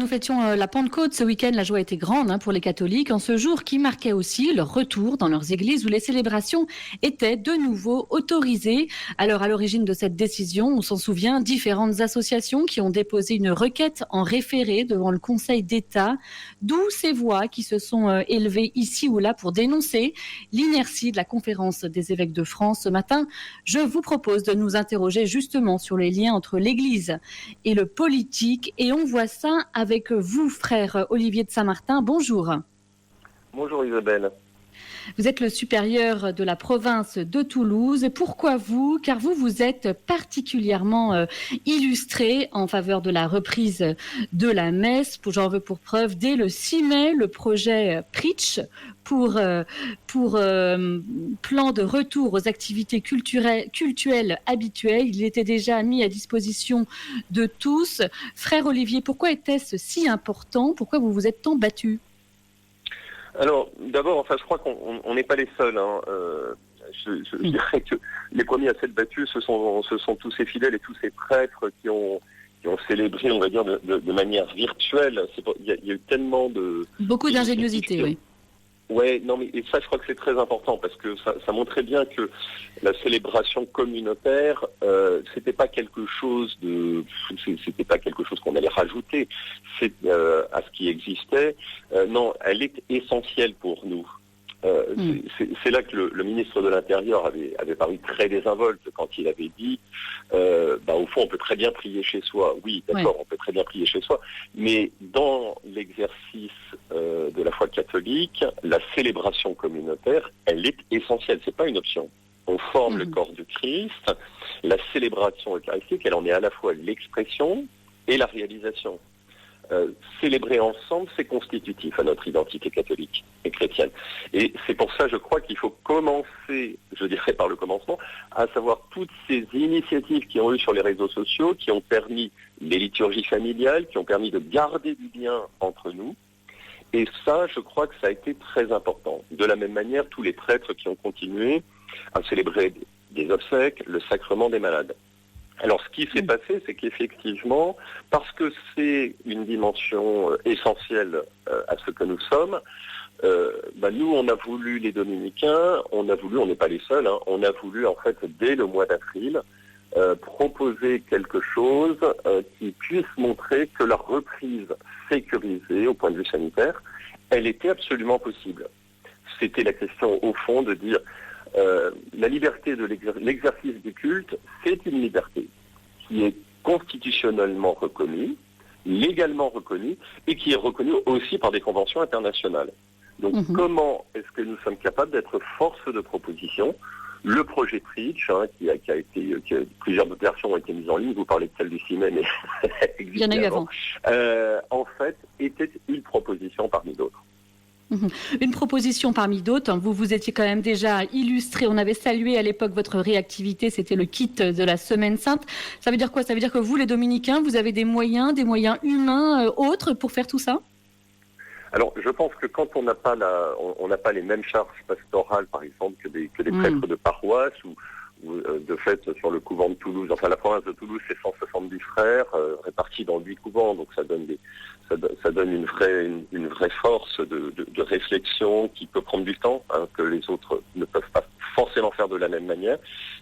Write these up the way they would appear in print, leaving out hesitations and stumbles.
Nous fêtions la Pentecôte ce week-end. La joie était grande pour les catholiques en ce jour qui marquait aussi leur retour dans leurs églises où les célébrations étaient de nouveau autorisées. Alors à l'origine de cette décision, on s'en souvient, différentes associations qui ont déposé une requête en référé devant le Conseil d'État, d'où ces voix qui se sont élevées ici ou là pour dénoncer l'inertie de la conférence des évêques de France ce matin. Je vous propose de nous interroger justement sur les liens entre l'Église et le politique et on voit ça avec vous, frère Olivier de Saint-Martin. Bonjour. Bonjour Isabelle. Vous êtes le supérieur de la province de Toulouse. Pourquoi vous ? Car vous êtes particulièrement illustré en faveur de la reprise de la messe. J'en veux pour preuve, dès le 6 mai, le projet Preach pour plan de retour aux activités cultuelles habituelles. Il était déjà mis à disposition de tous. Frère Olivier, pourquoi était-ce si important ? Pourquoi vous vous êtes tant battu ? Alors, d'abord, je crois qu'on n'est pas les seuls. Je dirais que les premiers à s'être battus, ce sont tous ces fidèles et tous ces prêtres qui ont célébré, on va dire, de manière virtuelle. Il y a eu tellement de... Beaucoup d'ingéniosité, oui. Ouais, non, mais et ça, je crois que c'est très important parce que ça montrait bien que la célébration communautaire, c'était pas quelque chose qu'on allait rajouter, à ce qui existait. Non, elle est essentielle pour nous. C'est là que le ministre de l'Intérieur avait paru très désinvolte quand il avait dit au fond on peut très bien prier chez soi. Oui, d'accord, on peut très bien prier chez soi, mais dans l'exercice de la foi catholique, la célébration communautaire, elle est essentielle, c'est pas une option. On forme le corps du Christ, la célébration eucharistique, elle en est à la fois l'expression et la réalisation. Célébrer ensemble, c'est constitutif à notre identité catholique et chrétienne. Et c'est pour ça, je crois qu'il faut commencer, je dirais par le commencement, à savoir toutes ces initiatives qui ont eu sur les réseaux sociaux, qui ont permis les liturgies familiales, qui ont permis de garder du lien entre nous. Et ça, je crois que ça a été très important. De la même manière, tous les prêtres qui ont continué à célébrer des obsèques, le sacrement des malades. Alors, ce qui s'est passé, c'est qu'effectivement, parce que c'est une dimension essentielle à ce que nous sommes, nous, on a voulu, les dominicains, on n'est pas les seuls, on a voulu, en fait, dès le mois d'avril, proposer quelque chose qui puisse montrer que la reprise sécurisée au point de vue sanitaire, elle était absolument possible. C'était la question, au fond, de dire... la liberté de l'exercice du culte, c'est une liberté qui est constitutionnellement reconnue, légalement reconnue, et qui est reconnue aussi par des conventions internationales. Donc comment est-ce que nous sommes capables d'être force de proposition ? Le projet Preach, plusieurs versions ont été mises en ligne, vous parlez de celle du 6 mai, mais il y en a eu avant. En fait, était une proposition parmi d'autres. Une proposition parmi d'autres. Vous étiez quand même déjà illustré. On avait salué à l'époque votre réactivité. C'était le kit de la Semaine Sainte. Ça veut dire quoi ? Ça veut dire que vous, les dominicains, vous avez des moyens humains autres pour faire tout ça ? Alors, je pense que quand on n'a pas les mêmes charges pastorales, par exemple, que des prêtres de paroisse ou de fait sur le couvent de Toulouse, enfin la province de Toulouse, c'est 170 frères répartis dans 8 couvents, donc ça donne une vraie force de réflexion qui peut prendre du temps, que les autres ne peuvent pas forcément faire de la même manière.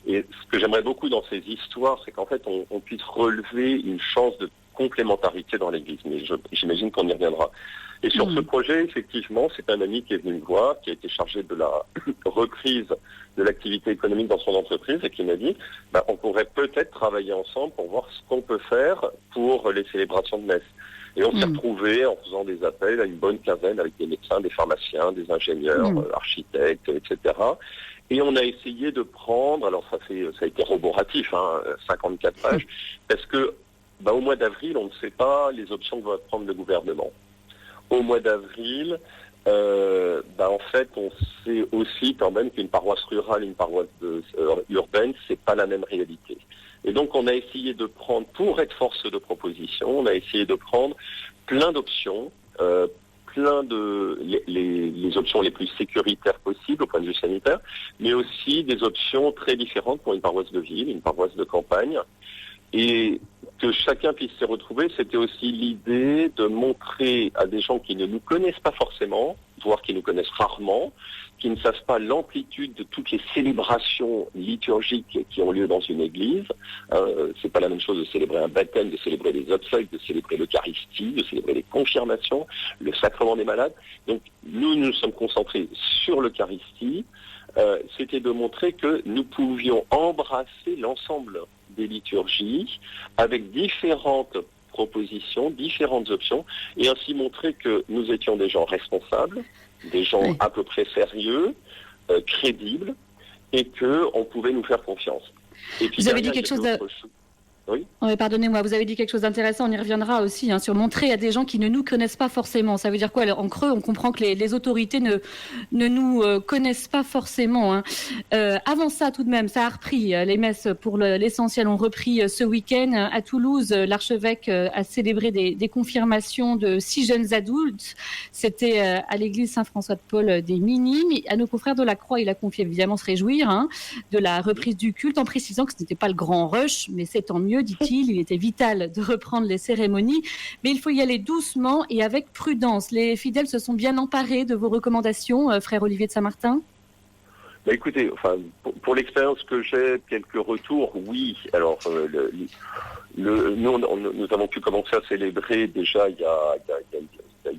Et ce que j'aimerais beaucoup dans ces histoires, c'est qu'en fait on puisse relever une chance de complémentarité dans l'Église, mais j'imagine qu'on y reviendra. Et sur ce projet, effectivement, c'est un ami qui est venu me voir, qui a été chargé de la reprise de l'activité économique dans son entreprise et qui m'a dit on pourrait peut-être travailler ensemble pour voir ce qu'on peut faire pour les célébrations de messe. Et on s'est retrouvés en faisant des appels à une bonne quinzaine avec des médecins, des pharmaciens, des ingénieurs, architectes, etc. Et on a essayé de prendre, alors ça a été roboratif, 54 pages, parce que au mois d'avril, on ne sait pas les options que va prendre le gouvernement. Au mois d'avril, en fait, on sait aussi quand même qu'une paroisse rurale et une paroisse urbaine, c'est pas la même réalité. Et donc, on a essayé de prendre, pour être force de proposition, on a essayé de prendre plein d'options, les options les plus sécuritaires possibles au point de vue sanitaire, mais aussi des options très différentes pour une paroisse de ville, une paroisse de campagne, et que que chacun puisse s'y retrouver, c'était aussi l'idée de montrer à des gens qui ne nous connaissent pas forcément, voire qui nous connaissent rarement, qui ne savent pas l'amplitude de toutes les célébrations liturgiques qui ont lieu dans une église. C'est pas la même chose de célébrer un baptême, de célébrer les obsèques, de célébrer l'Eucharistie, de célébrer les confirmations, le sacrement des malades. Donc nous nous sommes concentrés sur l'Eucharistie. C'était de montrer que nous pouvions embrasser l'ensemble des liturgies avec différentes propositions, différentes options, et ainsi montrer que nous étions des gens responsables, des gens à peu près sérieux, crédibles, et qu'on pouvait nous faire confiance. Et puis, vous avez dit quelque chose de... Oui. Oui, pardonnez-moi, vous avez dit quelque chose d'intéressant, on y reviendra aussi, sur montrer à des gens qui ne nous connaissent pas forcément. Ça veut dire quoi? En creux, on comprend que les autorités ne nous connaissent pas forcément. Avant ça, tout de même, ça a repris. Les messes, pour l'essentiel, ont repris ce week-end. À Toulouse, l'archevêque a célébré des confirmations de 6 jeunes adultes. C'était à l'église Saint-François de Paul des Minimes. À nos confrères de la Croix, il a confié évidemment se réjouir de la reprise du culte, en précisant que ce n'était pas le grand rush, mais c'est tant mieux, dit-il. Il était vital de reprendre les cérémonies, mais il faut y aller doucement et avec prudence. Les fidèles se sont bien emparés de vos recommandations, frère Olivier de Saint-Martin? Écoutez, pour l'expérience que j'ai, quelques retours, oui. Alors, nous avons pu commencer à célébrer déjà il y a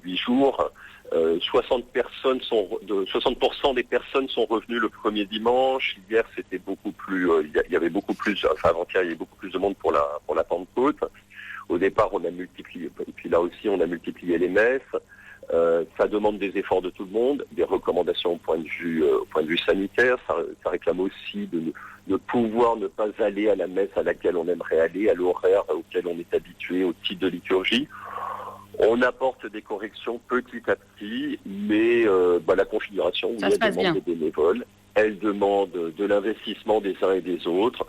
8 jours. 60% des personnes sont revenues le premier dimanche. Hier, c'était beaucoup plus. Il y avait beaucoup plus. Avant-hier, il y avait beaucoup plus de monde pour la Pentecôte. Au départ, on a multiplié. Et puis là aussi, on a multiplié les messes. Ça demande des efforts de tout le monde, des recommandations au point de vue sanitaire. Ça réclame aussi de pouvoir ne pas aller à la messe à laquelle on aimerait aller, à l'horaire auquel on est habitué, au type de liturgie. On apporte des corrections petit à petit, mais la configuration, elle demande des bénévoles, elle demande de l'investissement des uns et des autres,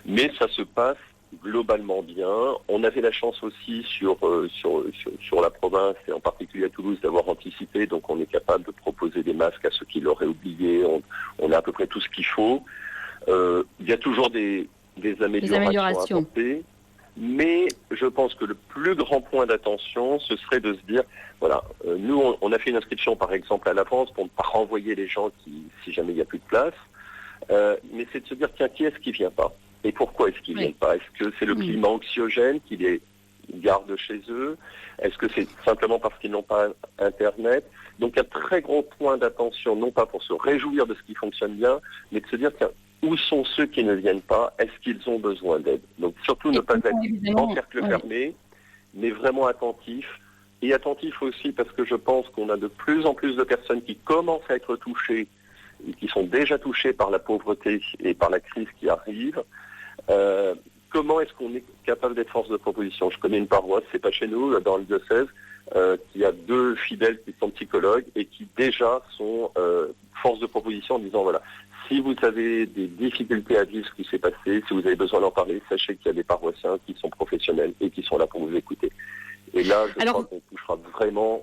mais ça se passe globalement bien. On avait la chance aussi sur la province, et en particulier à Toulouse, d'avoir anticipé, donc on est capable de proposer des masques à ceux qui l'auraient oublié. On a à peu près tout ce qu'il faut. Il y a toujours des améliorations à apporter. Mais je pense que le plus grand point d'attention, ce serait de se dire, voilà, nous, on a fait une inscription, par exemple, à l'avance pour ne pas renvoyer les gens si jamais il n'y a plus de place. Mais c'est de se dire, tiens, qui est-ce qui ne vient pas? Et pourquoi est-ce qu'ils ne viennent pas? Est-ce que c'est le climat anxiogène qui les garde chez eux? Est-ce que c'est simplement parce qu'ils n'ont pas Internet? Donc, un très gros point d'attention, non pas pour se réjouir de ce qui fonctionne bien, mais de se dire, tiens, où sont ceux qui ne viennent pas? Est-ce qu'ils ont besoin d'aide? Donc surtout ne pas être en cercle fermé, mais vraiment attentif. Et attentif aussi parce que je pense qu'on a de plus en plus de personnes qui commencent à être touchées, et qui sont déjà touchées par la pauvreté et par la crise qui arrive. Comment est-ce qu'on est capable d'être force de proposition? Je connais une paroisse, c'est pas chez nous, dans le diocèse, qui a 2 fidèles qui sont psychologues et qui déjà sont force de proposition en disant, voilà, si vous avez des difficultés à vivre ce qui s'est passé, si vous avez besoin d'en parler, sachez qu'il y a des paroissiens qui sont professionnels et qui sont là pour vous écouter. Et là, je crois qu'on touchera vraiment...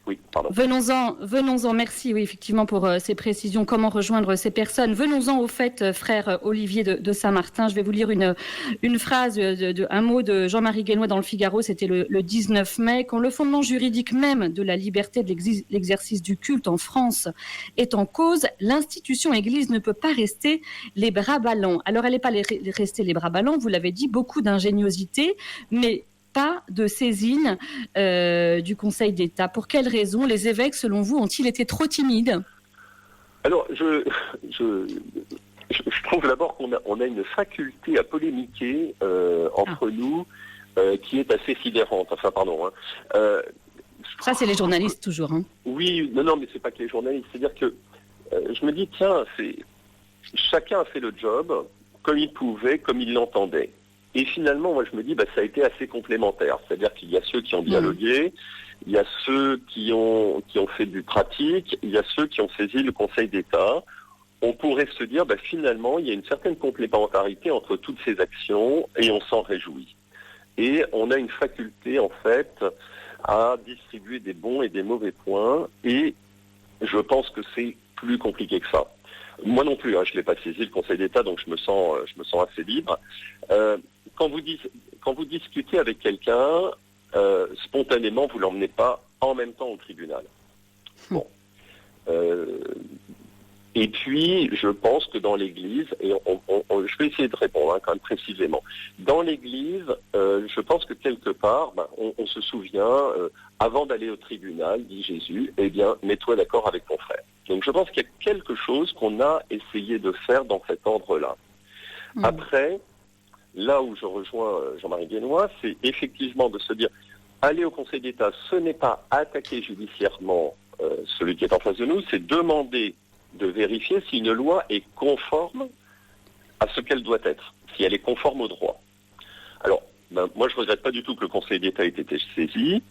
Oui, pardon. Venons-en, merci, oui, effectivement, pour ces précisions. Comment rejoindre ces personnes? Venons-en au fait, frère Olivier de Saint-Martin. Je vais vous lire une phrase, un mot de Jean-Marie Guénois dans le Figaro, c'était le 19 mai. Quand le fondement juridique même de la liberté de l'exercice du culte en France est en cause, l'institution Église ne peut pas rester les bras ballants. Alors, elle n'est pas rester les bras ballants, vous l'avez dit, beaucoup d'ingéniosité, mais pas de saisine du Conseil d'État. Pour quelles raisons les évêques, selon vous, ont-ils été trop timides? Alors, je trouve d'abord qu'on a une faculté à polémiquer entre nous qui est assez sidérante. Enfin, pardon. Ça, c'est les journalistes toujours. Oui, non, mais c'est pas que les journalistes. C'est-à-dire que je me dis, tiens, chacun a fait le job comme il pouvait, comme il l'entendait. Et finalement, moi, je me dis, ça a été assez complémentaire. C'est-à-dire qu'il y a ceux qui ont dialogué, il y a ceux qui ont fait du pratique, il y a ceux qui ont saisi le Conseil d'État. On pourrait se dire, finalement, il y a une certaine complémentarité entre toutes ces actions et on s'en réjouit. Et on a une faculté, en fait, à distribuer des bons et des mauvais points. Et je pense que c'est plus compliqué que ça. Moi non plus, je ne l'ai pas saisi le Conseil d'État, donc je me sens assez libre. Quand quand vous discutez avec quelqu'un, spontanément, vous l'emmenez pas en même temps au tribunal. Bon. Et puis, je pense que dans l'Église, et je vais essayer de répondre quand même précisément, dans l'Église, je pense que quelque part, on se souvient, avant d'aller au tribunal, dit Jésus, eh bien, mets-toi d'accord avec ton frère. Donc je pense qu'il y a quelque chose qu'on a essayé de faire dans cet ordre-là. Après, là où je rejoins Jean-Marie Guénois, c'est effectivement de se dire, aller au Conseil d'État, ce n'est pas attaquer judiciairement celui qui est en face de nous, c'est demander de vérifier si une loi est conforme à ce qu'elle doit être, si elle est conforme au droit. Alors, moi je ne regrette pas du tout que le Conseil d'État ait été saisi.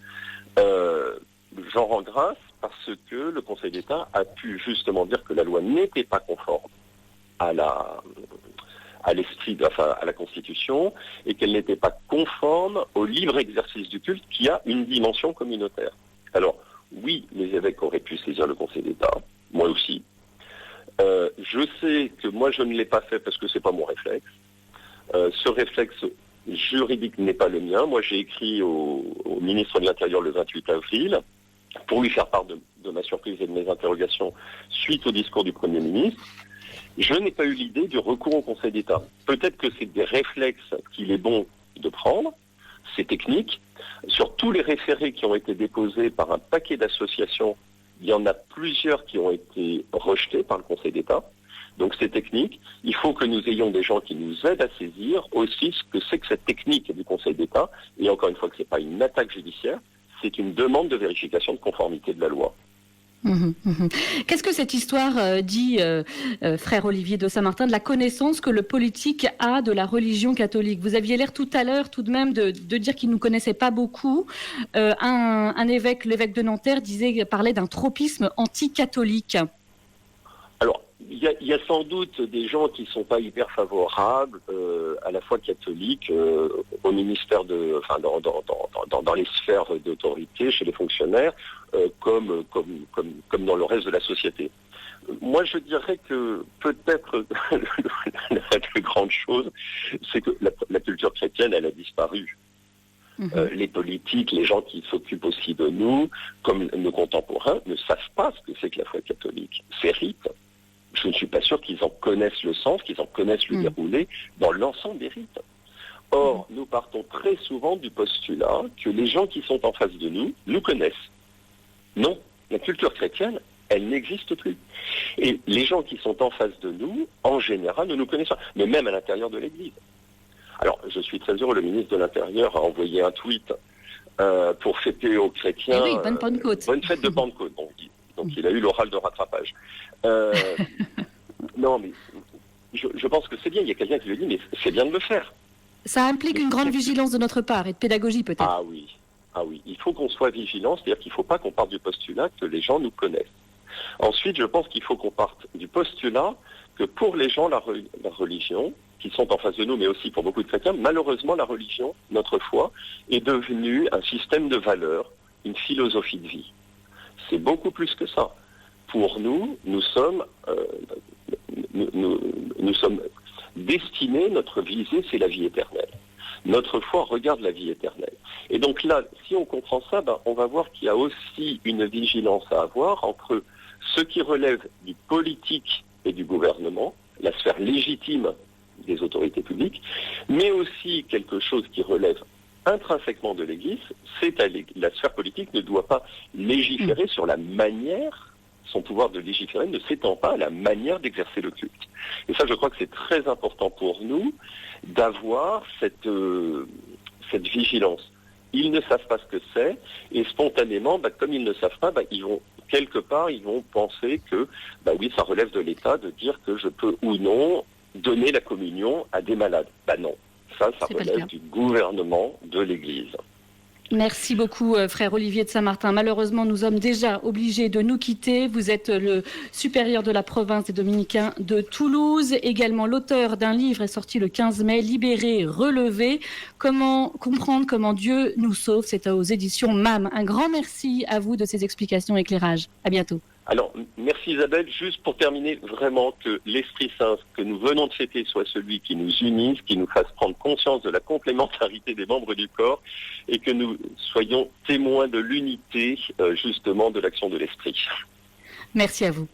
J'en rends grâce parce que le Conseil d'État a pu justement dire que la loi n'était pas conforme à l'esprit, à la Constitution, et qu'elle n'était pas conforme au libre exercice du culte qui a une dimension communautaire. Alors, oui, les évêques auraient pu saisir le Conseil d'État, moi aussi. Je sais que moi je ne l'ai pas fait parce que c'est pas mon réflexe. Ce réflexe juridique n'est pas le mien. Moi j'ai écrit au ministre de l'Intérieur le 28 avril pour lui faire part de ma surprise et de mes interrogations suite au discours du Premier ministre. Je n'ai pas eu l'idée du recours au Conseil d'État. Peut-être que c'est des réflexes qu'il est bon de prendre, c'est technique. Sur tous les référés qui ont été déposés par un paquet d'associations, il y en a plusieurs qui ont été rejetés par le Conseil d'État. Donc c'est technique. Il faut que nous ayons des gens qui nous aident à saisir aussi ce que c'est que cette technique du Conseil d'État. Et encore une fois, que ce n'est pas une attaque judiciaire, c'est une demande de vérification de conformité de la loi. Qu'est-ce que cette histoire dit, frère Olivier de Saint-Martin, de la connaissance que le politique a de la religion catholique? Vous aviez l'air tout à l'heure tout de même de dire qu'il ne nous connaissait pas beaucoup. Un évêque, l'évêque de Nanterre, parlait d'un tropisme anti-catholique. Alors, il y a sans doute des gens qui ne sont pas hyper favorables, à la fois catholiques, au ministère dans les sphères d'autorité, chez les fonctionnaires, comme dans le reste de la société. Moi, je dirais que peut-être la plus grande chose, c'est que la culture chrétienne, elle a disparu. Les politiques, les gens qui s'occupent aussi de nous, comme nos contemporains, ne savent pas ce que c'est que la foi catholique. C'est rite. Je ne suis pas sûr qu'ils en connaissent le sens, qu'ils en connaissent le déroulé dans l'ensemble des rites. Or, nous partons très souvent du postulat que les gens qui sont en face de nous connaissent. Non, la culture chrétienne, elle n'existe plus. Et les gens qui sont en face de nous, en général, ne nous connaissent pas, mais même à l'intérieur de l'Église. Alors, je suis très heureux, le ministre de l'Intérieur a envoyé un tweet pour fêter aux chrétiens bonne Pentecôte. Bonne fête de Pentecôte. Donc il a eu l'oral de rattrapage. Non, mais je pense que c'est bien. Il y a quelqu'un qui lui dit, mais c'est bien de le faire. Ça implique une grande vigilance de notre part et de pédagogie peut-être. Ah oui. Il faut qu'on soit vigilant, c'est-à-dire qu'il ne faut pas qu'on parte du postulat que les gens nous connaissent. Ensuite, je pense qu'il faut qu'on parte du postulat que pour les gens, la religion, qui sont en face de nous, mais aussi pour beaucoup de chrétiens, malheureusement, la religion, notre foi, est devenue un système de valeurs, une philosophie de vie. C'est beaucoup plus que ça. Pour nous, nous sommes destinés, notre visée, c'est la vie éternelle. Notre foi regarde la vie éternelle. Et donc là, si on comprend ça, on va voir qu'il y a aussi une vigilance à avoir entre ce qui relève du politique et du gouvernement, la sphère légitime des autorités publiques, mais aussi quelque chose qui relève intrinsèquement de l'Église, c'est la sphère politique ne doit pas légiférer sur la manière, son pouvoir de légiférer ne s'étend pas à la manière d'exercer le culte. Et ça, je crois que c'est très important pour nous d'avoir cette vigilance. Ils ne savent pas ce que c'est, et spontanément, comme ils ne savent pas, ils vont penser que, oui, ça relève de l'État de dire que je peux ou non donner la communion à des malades. Non. Ça relève du gouvernement de l'Église. Merci beaucoup, frère Olivier de Saint-Martin. Malheureusement, nous sommes déjà obligés de nous quitter. Vous êtes le supérieur de la province des Dominicains de Toulouse, également l'auteur d'un livre est sorti le 15 mai, Libéré, relevé. Comment comprendre comment Dieu nous sauve? C'est aux éditions MAM. Un grand merci à vous de ces explications et éclairages. À bientôt. Alors, merci Isabelle. Juste pour terminer, vraiment que l'Esprit Saint que nous venons de fêter soit celui qui nous unisse, qui nous fasse prendre conscience de la complémentarité des membres du corps et que nous soyons témoins de l'unité, justement, de l'action de l'Esprit. Merci à vous.